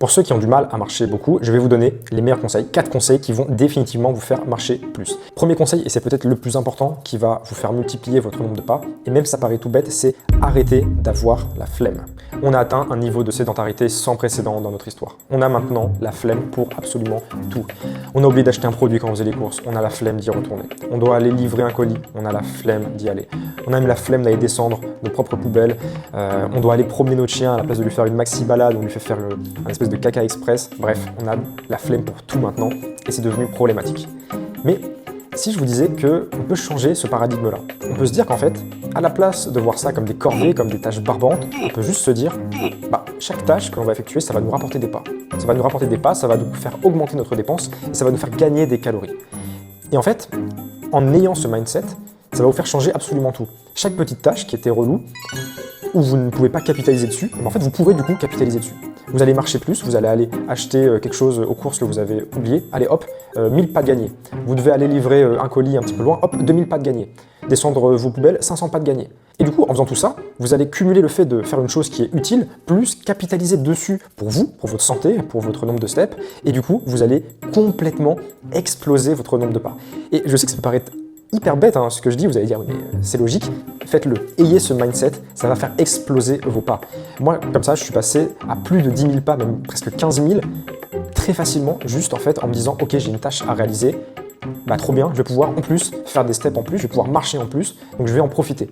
Pour ceux qui ont du mal à marcher beaucoup, je vais vous donner les meilleurs conseils, 4 conseils qui vont définitivement vous faire marcher plus. Premier conseil, et c'est peut-être le plus important, qui va vous faire multiplier votre nombre de pas, et même ça paraît tout bête, c'est arrêter d'avoir la flemme. On a atteint un niveau de sédentarité sans précédent dans notre histoire. On a maintenant la flemme pour absolument tout. On a oublié d'acheter un produit quand on faisait les courses, on a la flemme d'y retourner. On doit aller livrer un colis, on a la flemme d'y aller. On a même la flemme d'aller descendre nos propres poubelles. On doit aller promener notre chien à la place de lui faire une maxi balade, on lui fait faire un espèce de caca express. Bref, on a la flemme pour tout maintenant et c'est devenu problématique. Mais si je vous disais qu'on peut changer ce paradigme-là, on peut se dire qu'en fait, à la place de voir ça comme des corvées, comme des tâches barbantes, on peut juste se dire, chaque tâche que l'on va effectuer, ça va nous rapporter des pas. Ça va nous rapporter des pas, ça va nous faire augmenter notre dépense et ça va nous faire gagner des calories. Et en fait, en ayant ce mindset, ça va vous faire changer absolument tout. Chaque petite tâche qui était relou, où vous ne pouvez pas capitaliser dessus, mais en fait vous pourrez du coup capitaliser dessus. Vous allez marcher plus, vous allez aller acheter quelque chose aux courses que vous avez oublié, allez hop, 1000 pas de gagnés. Vous devez aller livrer un colis un petit peu loin, hop, 2000 pas de gagnés. Descendre vos poubelles, 500 pas de gagnés. Et du coup, en faisant tout ça, vous allez cumuler le fait de faire une chose qui est utile, plus capitaliser dessus pour vous, pour votre santé, pour votre nombre de steps, et du coup, vous allez complètement exploser votre nombre de pas. Et je sais que ça peut paraître hyper bête ce que je dis, vous allez dire mais c'est logique, faites-le, ayez ce mindset, ça va faire exploser vos pas. Moi comme ça je suis passé à plus de 10 000 pas, même presque 15 000, très facilement, juste en fait en me disant ok j'ai une tâche à réaliser, trop bien, je vais pouvoir en plus faire des steps en plus, je vais pouvoir marcher en plus, donc je vais en profiter.